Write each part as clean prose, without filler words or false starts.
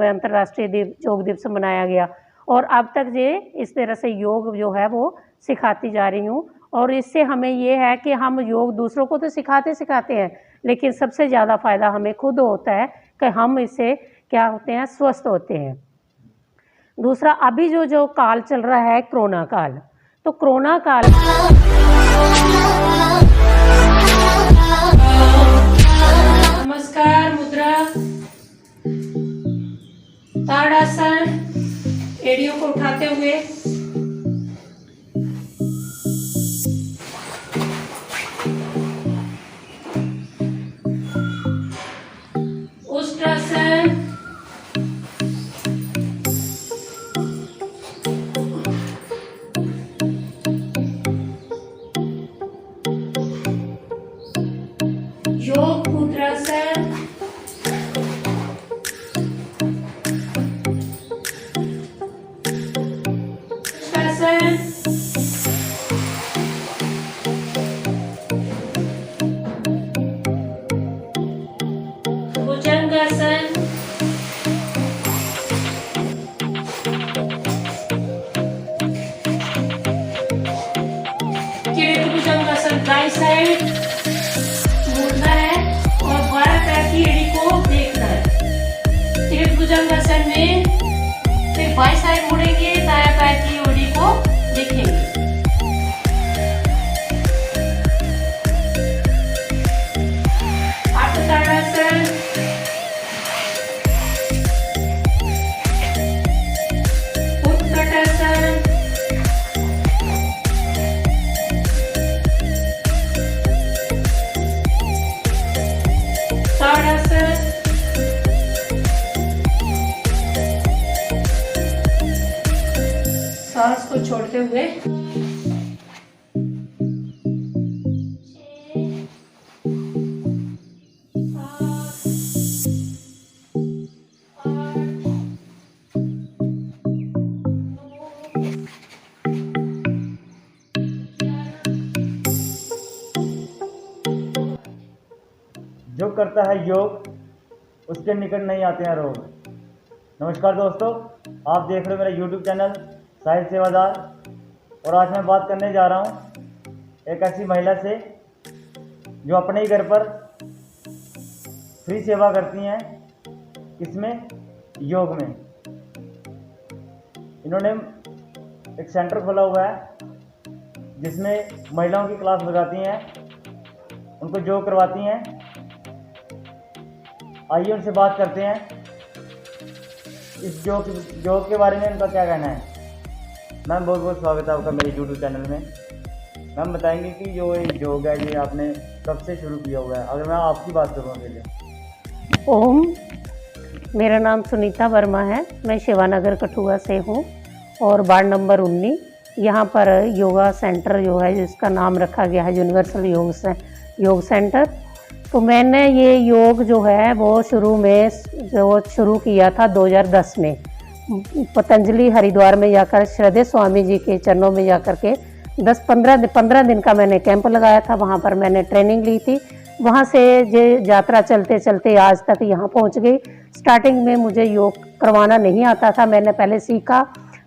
अंतर्राष्ट्रीय योग दिवस मनाया गया और अब तक ये इस तरह से योग जो है वो सिखाती जा रही हूँ। और इससे हमें ये है कि हम योग दूसरों को तो सिखाते हैं, लेकिन सबसे ज़्यादा फ़ायदा हमें खुद होता है कि हम इससे क्या होते हैं, स्वस्थ होते हैं। दूसरा, अभी जो काल चल रहा है कोरोना काल, तो कोरोना काल नमस्कार मुद्रा, ताड़ासन, एड़ियों को उठाते हुए उष्ट्रासन, योग मुद्रासन, भुजंगासन, किरीट भुजंगासन दाईं साइड मुड़ना है और 12 पैर की एड़ी को देखना है। किरीट भुजंगासन में फिर बाईं साइड मुड़ेंगे, दायां पैर की एड़ी को देखेंगे। ताड़ासन, उत्कटासन, ताड़ासन, सांस को छोड़ते हुए जो करता है योग उसके निकट नहीं आते हैं रोग। नमस्कार दोस्तों, आप देख रहे हो मेरा YouTube चैनल साहिल सेवादार। और आज मैं बात करने जा रहा हूँ एक ऐसी महिला से जो अपने ही घर पर फ्री सेवा करती हैं। किसमें? योग में। इन्होंने एक सेंटर खोला हुआ है जिसमें महिलाओं की क्लास लगाती हैं, उनको योग करवाती हैं। आइए उनसे बात करते हैं इस योग के बारे में, उनका क्या कहना है। मैम बहुत बहुत स्वागत है आपका मेरे YouTube चैनल में। मैम बताएंगे कि जो ये योग है ये आपने कब से शुरू किया हुआ है? अगर मैं आपकी बात करूँ के लिए। ओम, मेरा नाम सुनीता वर्मा है, मैं शिवानगर कठुआ से हूँ और वार्ड नंबर 19। यहाँ पर योगा सेंटर जो है जिसका नाम रखा गया है यूनिवर्सल योग सेंटर। तो मैंने ये योग जो है वो शुरू किया था 2010 में पतंजलि हरिद्वार में जाकर श्रद्धेय स्वामी जी के चरणों में जाकर के 10-15 दिन का मैंने कैंप लगाया था। वहाँ पर मैंने ट्रेनिंग ली थी। वहाँ से ये यात्रा चलते चलते आज तक यहाँ पहुँच गई। स्टार्टिंग में मुझे योग करवाना नहीं आता था, मैंने पहले सीखा,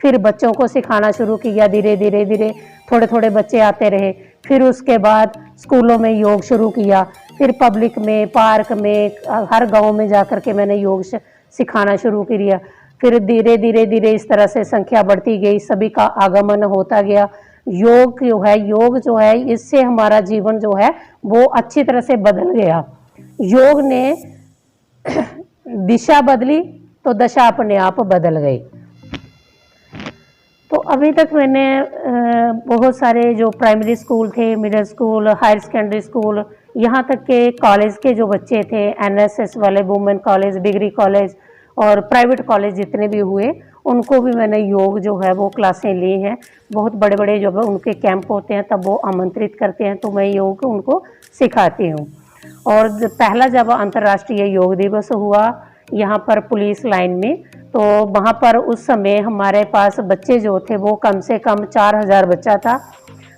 फिर बच्चों को सिखाना शुरू किया। धीरे धीरे थोड़े बच्चे आते रहे। फिर उसके बाद स्कूलों में योग शुरू किया, फिर पब्लिक में, पार्क में, हर गांव में जाकर के मैंने योग सिखाना शुरू किया। फिर धीरे धीरे इस तरह से संख्या बढ़ती गई, सभी का आगमन होता गया। योग जो है इससे हमारा जीवन जो है वो अच्छी तरह से बदल गया। योग ने दिशा बदली तो दशा अपने आप बदल गई। तो अभी तक मैंने बहुत सारे जो प्राइमरी स्कूल थे, middle school, higher secondary school, यहाँ तक के कॉलेज के जो बच्चे थे, एनएसएस वाले, वुमेन कॉलेज, डिग्री कॉलेज और प्राइवेट कॉलेज जितने भी हुए, उनको भी मैंने योग जो है वो क्लासें ली हैं। बहुत बड़े बड़े जो है उनके कैंप होते हैं तब वो आमंत्रित करते हैं तो मैं योग उनको सिखाती हूँ। और पहला जब अंतर्राष्ट्रीय योग दिवस हुआ यहाँ पर पुलिस लाइन में, तो वहाँ पर उस समय हमारे पास बच्चे जो थे वो कम से कम 4000 बच्चा था,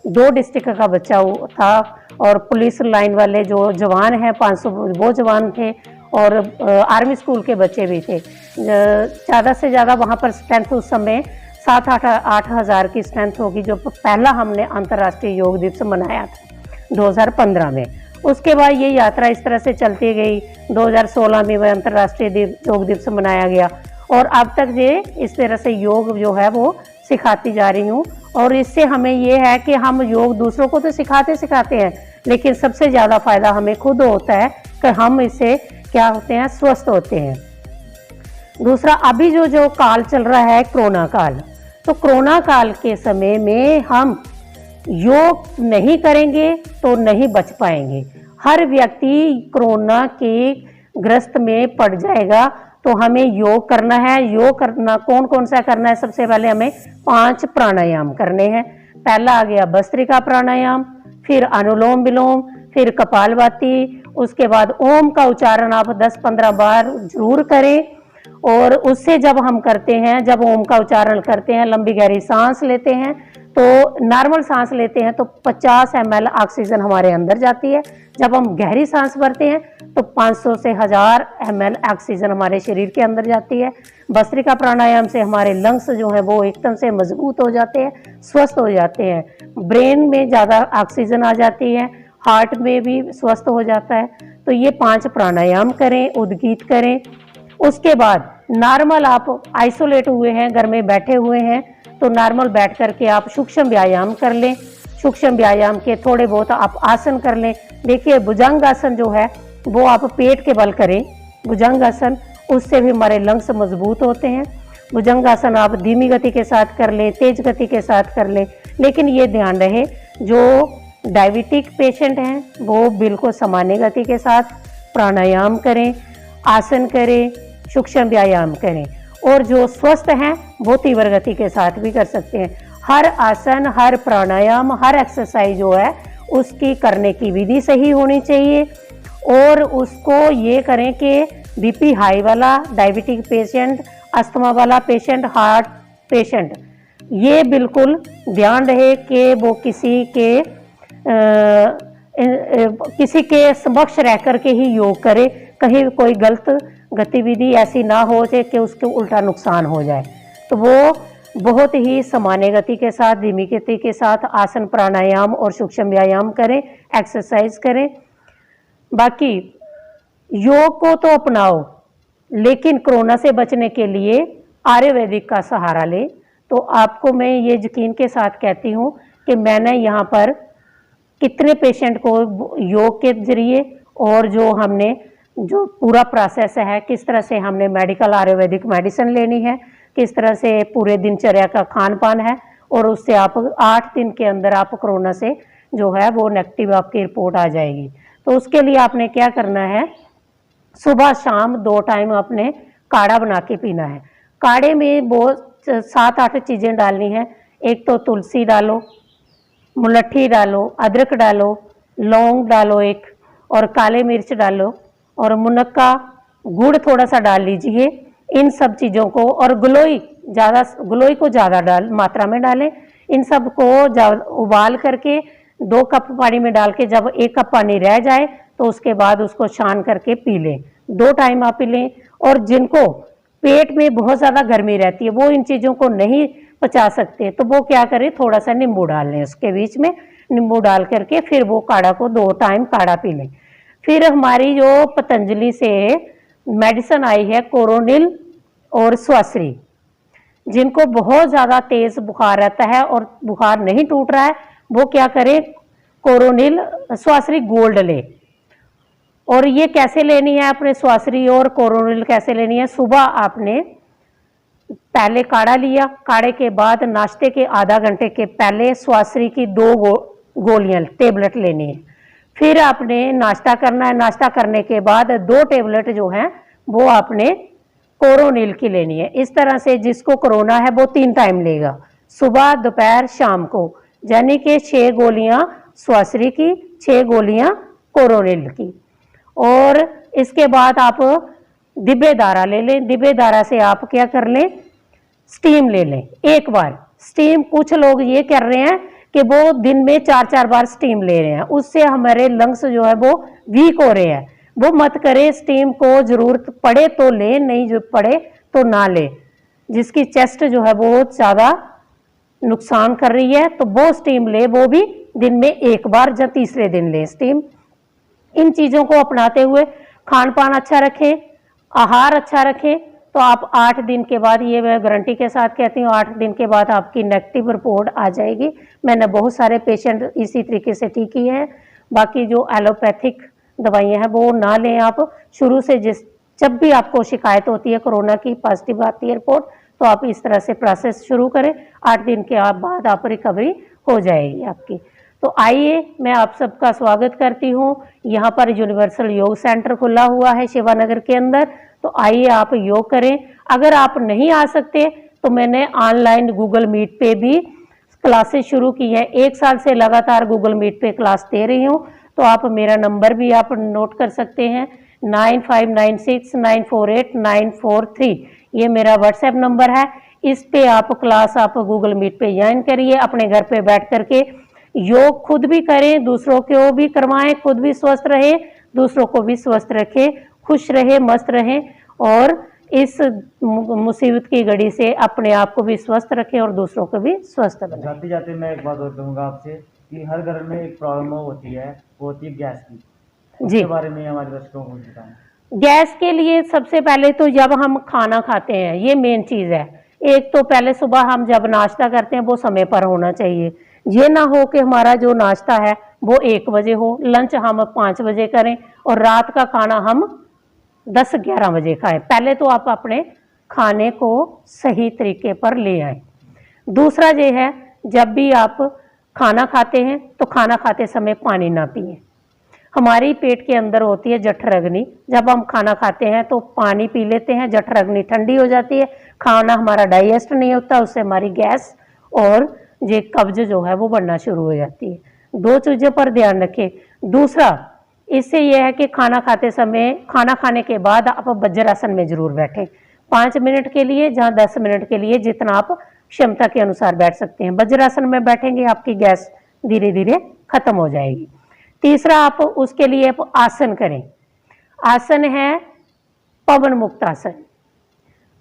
2 डिस्ट्रिक्ट का बच्चा था। और पुलिस लाइन वाले जो जवान हैं 500 वो जवान थे और आर्मी स्कूल के बच्चे भी थे। ज़्यादा से ज़्यादा वहाँ पर स्ट्रेंथ उस समय 7-8 हज़ार की स्ट्रेंथ होगी, जो पहला हमने अंतर्राष्ट्रीय योग दिवस मनाया था 2015 में। उसके बाद ये यात्रा इस तरह से चलती गई। 2016 में वह अंतर्राष्ट्रीय योग दिवस मनाया गया और अब तक ये इस तरह से योग जो है वो सिखाती जा रही हूँ। और इससे हमें ये है कि हम योग दूसरों को तो सिखाते हैं, लेकिन सबसे ज़्यादा फायदा हमें खुद होता है कि हम इससे क्या होते हैं, स्वस्थ होते हैं। दूसरा, अभी जो काल चल रहा है कोरोना काल, तो कोरोना काल के समय में हम योग नहीं करेंगे तो नहीं बच पाएंगे। हर व्यक्ति कोरोना के ग्रस्त में पड़ जाएगा, तो हमें योग करना है। योग करना कौन कौन सा करना है? सबसे पहले हमें 5 प्राणायाम करने हैं। पहला आ गया भस्त्रिका प्राणायाम, फिर अनुलोम विलोम, फिर कपालभाति। उसके बाद ओम का उच्चारण आप 10-15 बार जरूर करें। और उससे जब हम करते हैं, जब ओम का उच्चारण करते हैं, लंबी गहरी सांस लेते हैं, तो नॉर्मल सांस लेते हैं तो 50 ml ऑक्सीजन हमारे अंदर जाती है। जब हम गहरी सांस भरते हैं तो 500 से 1000 ml ऑक्सीजन हमारे शरीर के अंदर जाती है। भस्त्रिका प्राणायाम से हमारे लंग्स जो हैं वो एकदम से मजबूत हो जाते हैं, स्वस्थ हो जाते हैं। ब्रेन में ज़्यादा ऑक्सीजन आ जाती है, हार्ट में भी स्वस्थ हो जाता है। तो ये 5 प्राणायाम करें, उद्गीत करें। उसके बाद नॉर्मल आप आइसोलेट हुए हैं, घर में बैठे हुए हैं, तो नॉर्मल बैठ करके आप सूक्ष्म व्यायाम कर लें। सूक्ष्म व्यायाम के थोड़े बहुत आप आसन कर लें। देखिए, भुजंगासन जो है वो आप पेट के बल करें, भुजंगासन, उससे भी हमारे लंग्स मजबूत होते हैं। भुजंगासन आप धीमी गति के साथ कर लें, तेज गति के साथ कर लें, लेकिन ये ध्यान रहे जो डायबिटिक पेशेंट हैं वो बिल्कुल सामान्य गति के साथ प्राणायाम करें, आसन करें, सूक्ष्म व्यायाम करें। और जो स्वस्थ हैं वो तीव्र गति के साथ भी कर सकते हैं। हर आसन, हर प्राणायाम, हर एक्सरसाइज जो है उसकी करने की विधि सही होनी चाहिए। और उसको ये करें कि बीपी हाई वाला, डायबिटिक पेशेंट, अस्थमा वाला पेशेंट, हार्ट पेशेंट, ये बिल्कुल ध्यान रहे कि वो किसी के समक्ष रह कर के ही योग करे। कहीं कोई गलत गतिविधि ऐसी ना हो जाए कि उसके उल्टा नुकसान हो जाए। तो वो बहुत ही सामान्य गति के साथ, धीमी गति के साथ आसन, प्राणायाम और सूक्ष्म व्यायाम करें, एक्सरसाइज करें। बाकी योग को तो अपनाओ, लेकिन कोरोना से बचने के लिए आयुर्वेदिक का सहारा लें। तो आपको मैं ये यकीन के साथ कहती हूँ कि मैंने यहाँ पर कितने पेशेंट को योग के जरिए और जो पूरा प्रोसेस है, किस तरह से हमने मेडिकल आयुर्वेदिक मेडिसिन लेनी है, किस तरह से पूरे दिनचर्या का खान पान है, और उससे आप 8 दिन के अंदर आप कोरोना से जो है वो नेगेटिव आपकी रिपोर्ट आ जाएगी। तो उसके लिए आपने क्या करना है, सुबह शाम 2 टाइम आपने काढ़ा बना के पीना है। काढ़े में बहुत 7-8 चीज़ें डालनी है। एक तो तुलसी डालो, मुलट्ठी डालो, अदरक डालो, लौंग डालो एक, और काले मिर्च डालो, और मुनक्का, गुड़ थोड़ा सा डाल लीजिए। इन सब चीज़ों को, और गलोई को ज़्यादा मात्रा में डालें। इन सब को उबाल करके 2 कप पानी में डाल के जब 1 कप पानी रह जाए तो उसके बाद उसको छान करके पी लें। 2 टाइम आप पी लें। और जिनको पेट में बहुत ज़्यादा गर्मी रहती है, वो इन चीज़ों को नहीं पचा सकते, तो वो क्या करें, थोड़ा सा नींबू डाल लें, उसके बीच में नींबू डाल करके फिर वो काढ़ा को 2 टाइम काढ़ा पी लें। फिर हमारी जो पतंजलि से मेडिसिन आई है, कोरोनिल और स्वाश्री, जिनको बहुत ज़्यादा तेज़ बुखार रहता है और बुखार नहीं टूट रहा है, वो क्या करें, कोरोनिल स्वाश्री गोल्ड ले। और ये कैसे लेनी है, अपने स्वाश्री और कोरोनिल कैसे लेनी है, सुबह आपने पहले काढ़ा लिया, काढ़े के बाद नाश्ते के आधा घंटे के पहले स्वाश्री की 2 गोलियां टेबलेट लेनी है। फिर आपने नाश्ता करना है, नाश्ता करने के बाद 2 टेबलेट जो हैं वो आपने कोरोनिल की लेनी है। इस तरह से जिसको कोरोना है वो 3 टाइम लेगा, सुबह, दोपहर, शाम को, यानी कि 6 गोलियां स्वाश्री की, 6 गोलियां कोरोनिल की। और इसके बाद आप दिब्बेदारा ले लें। दिब्बेदारा से आप क्या कर लें, स्टीम ले लें एक बार। स्टीम, कुछ लोग ये कर रहे हैं कि वो दिन में 4-4 बार स्टीम ले रहे हैं, उससे हमारे लंग्स जो है वो वीक हो रहे हैं। वो मत करें। स्टीम को जरूरत पड़े तो ले, नहीं जो पड़े तो ना ले। जिसकी चेस्ट जो है बहुत ज़्यादा नुकसान कर रही है तो वो स्टीम ले, वो भी दिन में एक बार या तीसरे दिन ले स्टीम। इन चीज़ों को अपनाते हुए खान पान अच्छा रखें, आहार अच्छा रखें, तो आप 8 दिन के बाद, ये मैं गारंटी के साथ कहती हूँ, 8 दिन के बाद आपकी नेगेटिव रिपोर्ट आ जाएगी। मैंने बहुत सारे पेशेंट इसी तरीके से ठीक किए हैं। बाकी जो एलोपैथिक दवाइयाँ हैं वो ना लें आप शुरू से। जब भी आपको शिकायत होती है कोरोना की, पॉजिटिव आती है रिपोर्ट, तो आप इस तरह से प्रोसेस शुरू करें। 8 दिन के बाद आप रिकवरी हो जाएगी आपकी। तो आइए, मैं आप सबका स्वागत करती हूँ। यहाँ पर यूनिवर्सल योग सेंटर खुला हुआ है शिवानगर के अंदर, तो आइए आप योग करें। अगर आप नहीं आ सकते तो मैंने ऑनलाइन गूगल मीट पे भी क्लासेस शुरू की है। 1 साल से लगातार गूगल मीट पे क्लास दे रही हूँ। तो आप मेरा नंबर भी आप नोट कर सकते हैं, 9596948943। ये मेरा व्हाट्सएप नंबर है। इस पे आप क्लास आप गूगल मीट पे ज्वाइन करिए। अपने घर पे बैठ करके योग खुद भी करें, दूसरों को भी करवाएं, खुद भी स्वस्थ रहे, दूसरों को भी स्वस्थ रखें, खुश रहे, मस्त रहें और इस मुसीबत की घड़ी से अपने आप को भी स्वस्थ रखें और दूसरों को भी स्वस्थ बनाएं। जाते जाते मैं एक बात और कहूँगा आपसे कि हर घर में एक प्रॉब्लम होती है, वो होती है गैस की। जी, इसके बारे में हमारे दर्शकों को बताएं। गैस के लिए सबसे पहले तो जब हम खाना खाते हैं, ये मेन चीज़ है। एक तो पहले सुबह हम जब नाश्ता करते हैं वो समय पर होना चाहिए। ये ना हो कि हमारा जो नाश्ता है वो 1 बजे हो, लंच हम 5 बजे करें और रात का खाना हम 10-11 बजे खाएं। पहले तो आप अपने खाने को सही तरीके पर ले आए। दूसरा ये है, जब भी आप खाना खाते हैं तो खाना खाते समय पानी ना पिए। हमारी पेट के अंदर होती है जठराग्नि। जब हम खाना खाते हैं तो पानी पी लेते हैं, जठराग्नि ठंडी हो जाती है, खाना हमारा डाइजेस्ट नहीं होता, उससे हमारी गैस और ये कब्ज जो है वो बढ़ना शुरू हो जाती है। 2 चीज़ों पर ध्यान रखें। दूसरा, इससे यह है कि खाना खाते समय, खाना खाने के बाद आप वज्रासन में जरूर बैठें 5 मिनट के लिए, जहाँ 10 मिनट के लिए, जितना आप क्षमता के अनुसार बैठ सकते हैं। वज्रासन में बैठेंगे आपकी गैस धीरे धीरे खत्म हो जाएगी। तीसरा, आप उसके लिए आप आसन करें। आसन है पवन मुक्त आसन,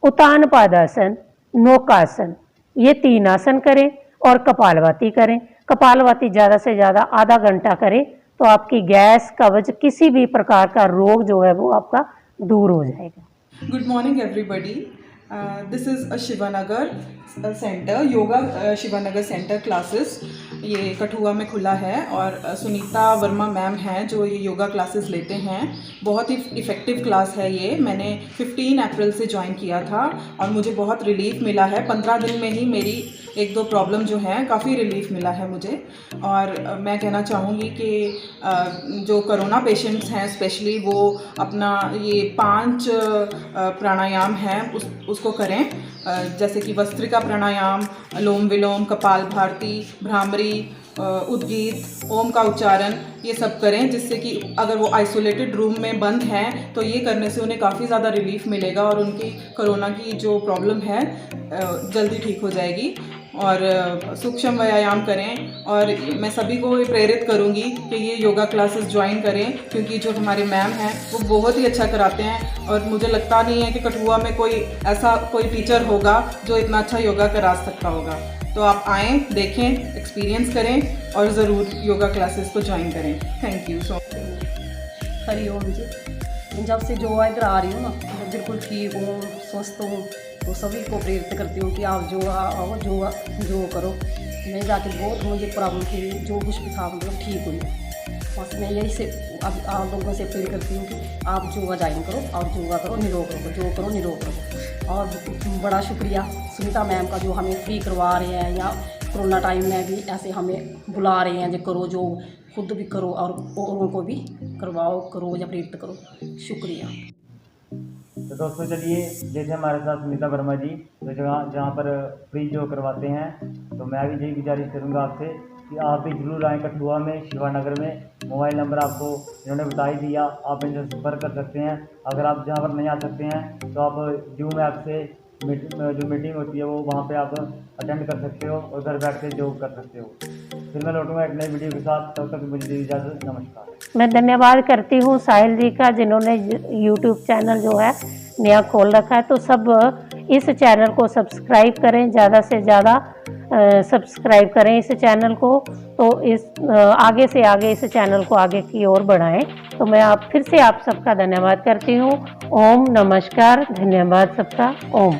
उतान पादासन, नौकासन, ये 3 आसन करें और कपालभाति करें। कपालभाति ज़्यादा से ज़्यादा आधा घंटा करें तो आपकी गैस, कब्ज, किसी भी प्रकार का रोग जो है वो आपका दूर हो जाएगा। Good morning everybody. This is a Shivanagar centre, yoga Shivanagar centre classes. ये कठुआ में खुला है और सुनीता वर्मा मैम हैं जो ये योगा क्लासेस लेते हैं। बहुत ही इफ़ेक्टिव क्लास है ये। मैंने 15 अप्रैल से ज्वाइन किया था और मुझे बहुत रिलीफ मिला है। 15 दिन में ही मेरी 1-2 प्रॉब्लम जो हैं काफ़ी रिलीफ मिला है मुझे। और मैं कहना चाहूँगी कि जो कोरोना पेशेंट्स हैं स्पेशली, वो अपना ये 5 प्राणायाम हैं उसको करें, जैसे कि वस्त्रिका प्राणायाम, लोम विलोम, कपालभाति, भ्रामरी, उद्गीत, ओम का उच्चारण, ये सब करें, जिससे कि अगर वो आइसोलेटेड रूम में बंद हैं तो ये करने से उन्हें काफ़ी ज़्यादा रिलीफ मिलेगा और उनकी कोरोना की जो प्रॉब्लम है जल्दी ठीक हो जाएगी। और सूक्ष्म व्यायाम करें। और मैं सभी को प्रेरित करूंगी कि ये योगा क्लासेस ज्वाइन करें, क्योंकि जो हमारे मैम हैं वो बहुत ही अच्छा कराते हैं और मुझे लगता नहीं है कि कठुआ में कोई ऐसा कोई टीचर होगा जो इतना अच्छा योगा करा सकता होगा। तो आप आएँ, देखें, एक्सपीरियंस करें और ज़रूर योगा क्लासेस को ज्वाइन करें। Thank you so much. Hariom ji. जब से जो इधर आ रही हूँ ना, मैं बिल्कुल ठीक हूँ, स्वस्थ हूँ, तो सभी को प्रेरित करती हूँ कि आप जो आओ, जो करो। मैं जाके बहुत मुझे प्रॉब्लम थी, जो कुछ भी था मतलब ठीक हुई। बस मैं यही से अब आप लोगों से प्रेरित करती हूँ कि आप योगा ज्वाइन करो और योगा करो, निरोग रहो, जो करो निरोग रहो। और बड़ा शुक्रिया सुनीता मैम का, जो हमें फ्री करवा रहे हैं, या कोरोना टाइम में भी ऐसे हमें बुला रहे हैं जो करो, जो खुद भी करो और औरों को भी करवाओ, करो या प्रेरित करो। शुक्रिया। तो दोस्तों चलिए, जैसे हमारे साथ सुनीता वर्मा जी तो जहाँ पर फ्री जो करवाते हैं, तो मैं भी यही गुजारिश करूँगा आपसे कि आप भी जरूर आएँ कठुआ में, शिवानगर में। मोबाइल नंबर आपको इन्होंने बता ही दिया, आप इनसे संपर्क कर सकते हैं। अगर आप जहाँ पर नहीं आ सकते हैं तो आप जूम ऐप से जो मीटिंग होती है वो वहाँ पे आप अटेंड कर सकते हो और घर बैठ के योग कर सकते हो। फिर मैं लौटूंगा एक नई वीडियो के साथ, तब तक मुझे दीजिए इजाज़त। नमस्कार। मैं धन्यवाद करती हूँ साहिल जी का, जिन्होंने यूट्यूब चैनल जो है नया खोल रखा है। तो सब इस चैनल को सब्सक्राइब करें, ज़्यादा से ज़्यादा सब्सक्राइब करें इस चैनल को। तो इस आगे से आगे इस चैनल को आगे की ओर बढ़ाएं। तो मैं फिर से आप सबका धन्यवाद करती हूँ। ओम नमस्कार, धन्यवाद सबका। ओम।